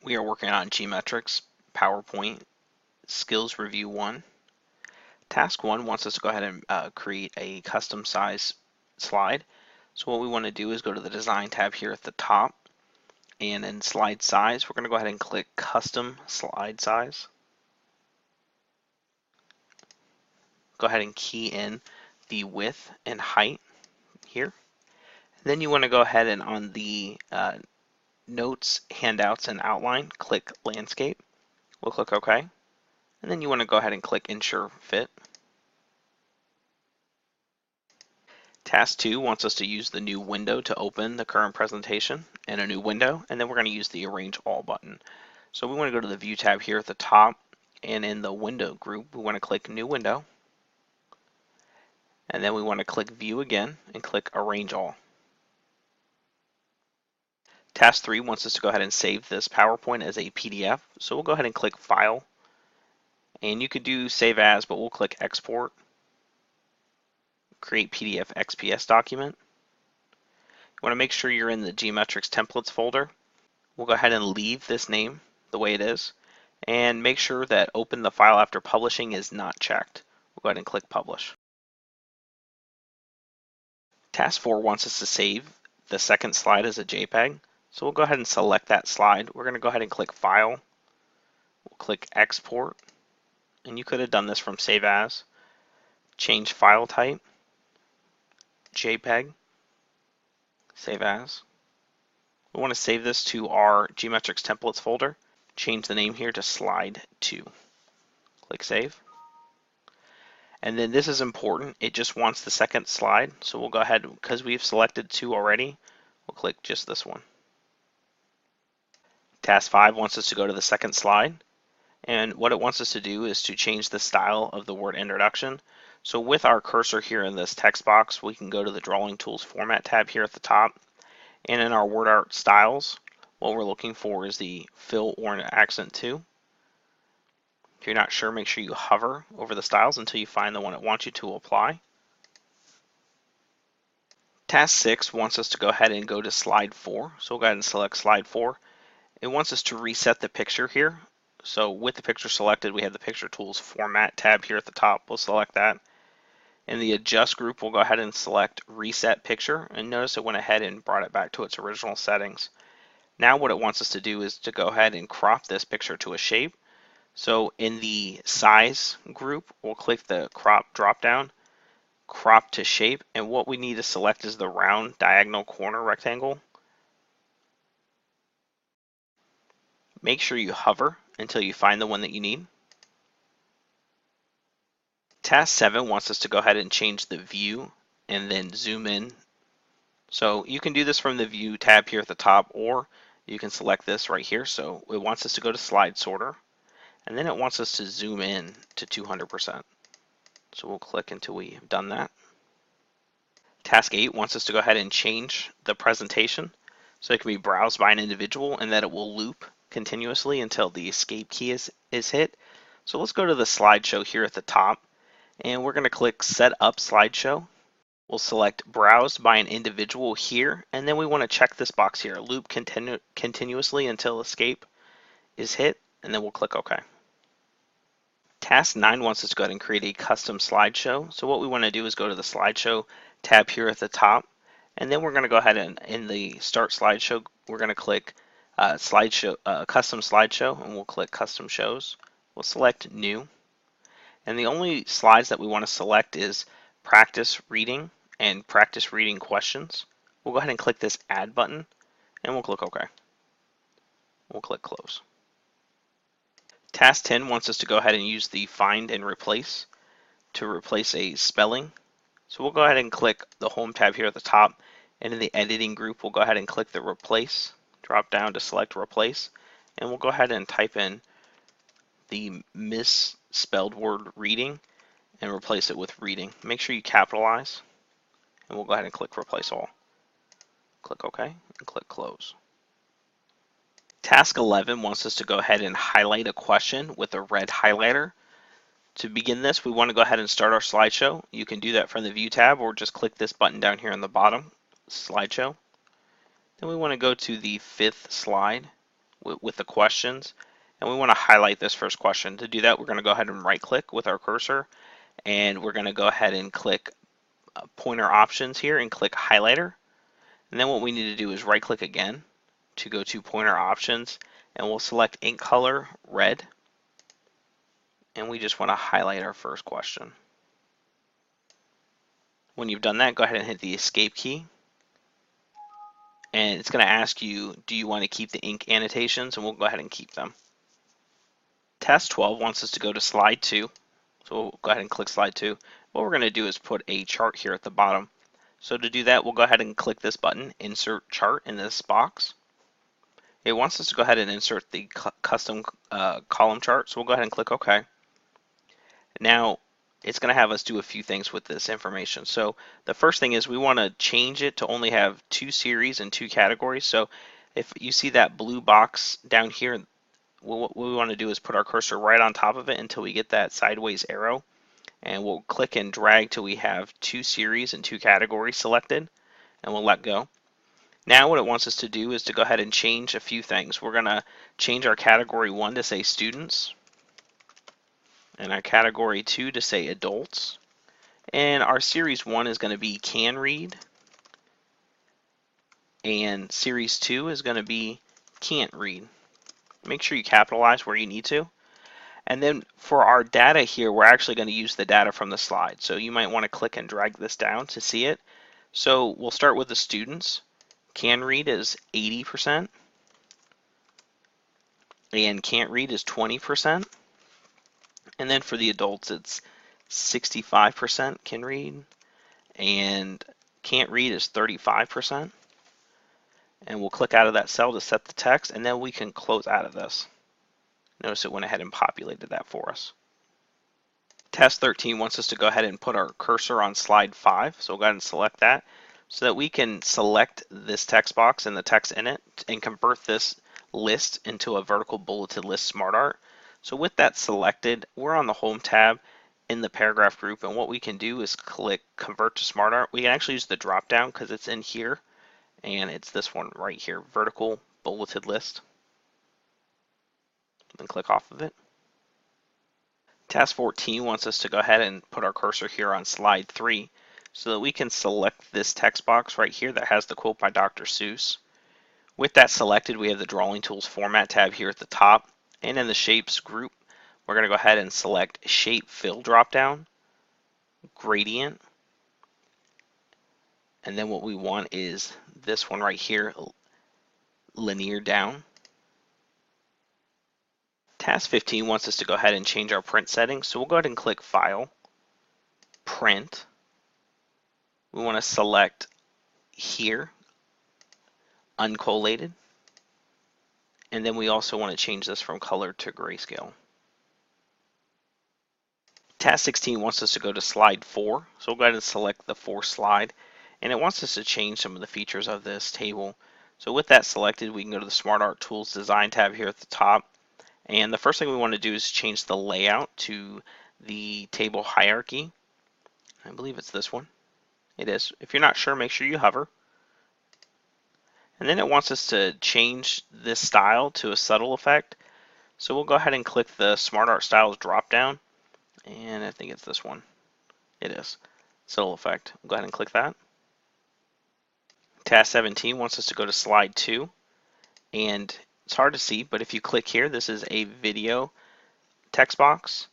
We are working on GMetrix PowerPoint Skills Review 1. Task 1 wants us to go ahead and create a custom size slide. So what we want to do is go to the Design tab here at the top, and in Slide Size, we're going to go ahead and click Custom Slide Size. Go ahead and key in the width and height here. Then you want to go ahead and on the Notes, Handouts, and Outline, click Landscape. We'll click OK. And then you want to go ahead and click Ensure Fit. Task 2 wants us to use the new window to open the current presentation in a new window, and then we're going to use the Arrange All button. So we want to go to the View tab here at the top, and in the Window group, we want to click New Window, and then we want to click View again and click Arrange All. Task 3 wants us to go ahead and save this PowerPoint as a PDF, so we'll go ahead and click File, and you could do Save As, but we'll click Export. Create PDF XPS document. You want to make sure you're in the GMetrix templates folder. We'll go ahead and leave this name the way it is, and make sure that open the file after publishing is not checked. We'll go ahead and click Publish. Task 4 wants us to save the second slide as a JPEG, so we'll go ahead and select that slide. We're going to go ahead and click File. We'll click Export, and you could have done this from Save As. Change file type, JPEG, Save As. We want to save this to our GMetrix templates folder. Change the name here to Slide 2. Click Save. And then this is important. It just wants the second slide. So we'll go ahead, because we've selected 2 already, we'll click just this one. Task 5 wants us to go to the second slide. And what it wants us to do is to change the style of the word introduction. So with our cursor here in this text box, we can go to the Drawing Tools Format tab here at the top. And in our word art styles, what we're looking for is the fill or an accent to. If you're not sure, make sure you hover over the styles until you find the one it wants you to apply. Task 6 wants us to go ahead and go to Slide 4. So we'll go ahead and select Slide 4. It wants us to reset the picture here. So with the picture selected, we have the Picture Tools Format tab here at the top. We'll select that. In the Adjust group, we'll go ahead and select Reset Picture, and notice it went ahead and brought it back to its original settings. Now what it wants us to do is to go ahead and crop this picture to a shape. So in the Size group, we'll click the Crop drop-down, Crop to Shape, and what we need to select is the round diagonal corner rectangle. Make sure you hover until you find the one that you need. Task 7 wants us to go ahead and change the view and then zoom in. So you can do this from the View tab here at the top, or you can select this right here. So it wants us to go to Slide Sorter, and then it wants us to zoom in to 200%. So we'll click until we have done that. Task 8 wants us to go ahead and change the presentation so it can be browsed by an individual and that it will loop continuously until the escape key is hit. So let's go to the slideshow here at the top, and we're going to click Set Up Slideshow. We'll select Browsed by an Individual here, and then we want to check this box here, loop continuously until escape is hit, and then we'll click OK. Task 9 wants us to go ahead and create a custom slideshow. So what we want to do is go to the Slideshow tab here at the top, and then we're going to go ahead and in the Start Slideshow, we're going to click Custom Slideshow, and we'll click Custom Shows. We'll select New, and the only slides that we want to select is Practice Reading and Practice Reading Questions. We'll go ahead and click this Add button, and we'll click OK. We'll click Close. Task 10 wants us to go ahead and use the Find and Replace to replace a spelling. So we'll go ahead and click the Home tab here at the top, and in the Editing group, we'll go ahead and click the Replace, drop down to select Replace, and we'll go ahead and type in the misspelled word reading and replace it with reading. Make sure you capitalize, and we'll go ahead and click Replace All. Click OK and click Close. Task 11 wants us to go ahead and highlight a question with a red highlighter. To begin this, we want to go ahead and start our slideshow. You can do that from the View tab, or just click this button down here on the bottom, Slideshow. Then we want to go to the 5th slide, with the questions, and we want to highlight this first question. To do that, we're going to go ahead and right click with our cursor, and we're going to go ahead and click pointer options here and click highlighter. And then what we need to do is right click again to go to pointer options, and we'll select ink color red, and we just want to highlight our first question. When you've done that, go ahead and hit the escape key, and it's going to ask you, do you want to keep the ink annotations, and we'll go ahead and keep them. Task 12 wants us to go to slide 2, so we'll go ahead and click slide 2. What we're going to do is put a chart here at the bottom. So to do that, we'll go ahead and click this button, insert chart, in this box. It wants us to go ahead and insert the custom column chart, so we'll go ahead and click OK. Now it's going to have us do a few things with this information. So the first thing is we want to change it to only have 2 series and 2 categories. So if you see that blue box down here, what we want to do is put our cursor right on top of it until we get that sideways arrow, and we'll click and drag till we have 2 series and 2 categories selected, and we'll let go. Now what it wants us to do is to go ahead and change a few things. We're going to change our category 1 to say students, and our category 2 to say adults, and our series 1 is going to be can read, and series 2 is going to be can't read. Make sure you capitalize where you need to. And then for our data here, we're actually going to use the data from the slide. So you might want to click and drag this down to see it. So we'll start with the students. Can read is 80%, and can't read is 20%. And then for the adults, it's 65% can read, and can't read is 35%. And we'll click out of that cell to set the text, and then we can close out of this. Notice it went ahead and populated that for us. Task 13 wants us to go ahead and put our cursor on slide 5, so we'll go ahead and select that so that we can select this text box and the text in it and convert this list into a vertical bulleted list smart art. So with that selected, we're on the Home tab in the paragraph group, and what we can do is click Convert to Smart Art. We can actually use the drop down because it's in here, and it's this one right here, Vertical Bulleted List. Then click off of it. Task 14 wants us to go ahead and put our cursor here on slide 3 so that we can select this text box right here that has the quote by Dr. Seuss. With that selected, we have the Drawing Tools Format tab here at the top, and in the Shapes group, we're going to go ahead and select Shape Fill dropdown, Gradient, and then what we want is this one right here, Linear Down. Task 15 wants us to go ahead and change our print settings, so we'll go ahead and click File, Print. We want to select here, Uncollated, and then we also want to change this from color to grayscale. Task 16 wants us to go to slide 4, so we'll go ahead and select the 4 slide, and it wants us to change some of the features of this table. So with that selected, we can go to the Smart Art Tools Design tab here at the top, and the first thing we want to do is change the layout to the table hierarchy. I believe it's this one. It is. If you're not sure, make sure you hover. And then it wants us to change this style to a subtle effect. So we'll go ahead and click the Smart Art Styles drop down, and I think it's this one. It is. Subtle effect. We'll go ahead and click that. Task 17 wants us to go to slide 2, and it's hard to see, but if you click here, this is a video text box,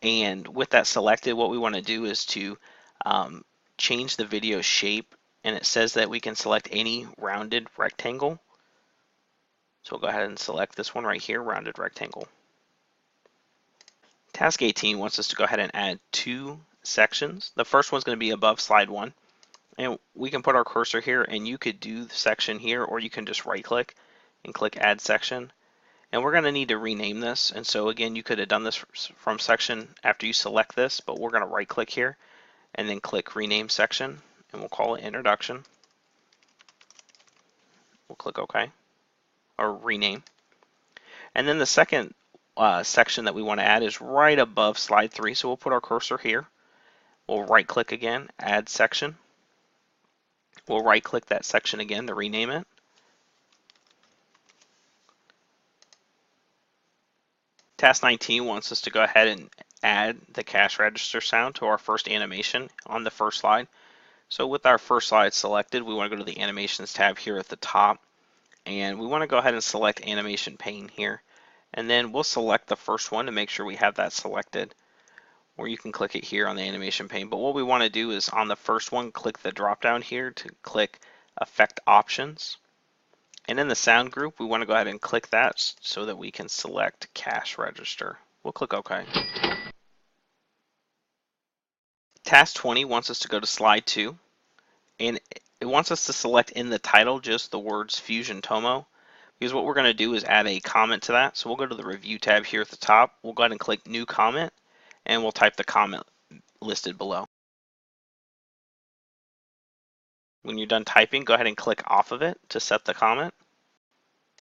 and with that selected, what we want to do is to change the video shape, and it says that we can select any rounded rectangle. So we'll go ahead and select this one right here, rounded rectangle. Task 18 wants us to go ahead and add 2 sections. The first one's going to be above slide 1, and we can put our cursor here, and you could do the section here, or you can just right click and click Add Section. And we're going to need to rename this, and so again, you could have done this from section after you select this, but we're going to right click here and then click Rename Section, and we'll call it Introduction. We'll click OK, or Rename. And then the second section that we want to add is right above slide 3, so we'll put our cursor here. We'll right click again, Add Section. We'll right click that section again to rename it. Task 19 wants us to go ahead and add the cash register sound to our first animation on the first slide. So with our first slide selected, we want to go to the Animations tab here at the top, and we want to go ahead and select Animation Pane here. And then we'll select the first one to make sure we have that selected, or you can click it here on the animation pane. But what we want to do is on the first one, click the drop down here to click Effect Options. And in the sound group, we want to go ahead and click that so that we can select Cash Register. We'll click OK. Task 20 wants us to go to slide 2, and it wants us to select in the title just the words Fusion Tomo, because what we're going to do is add a comment to that. So we'll go to the Review tab here at the top. We'll go ahead and click New Comment, and we'll type the comment listed below. When you're done typing, go ahead and click off of it to set the comment.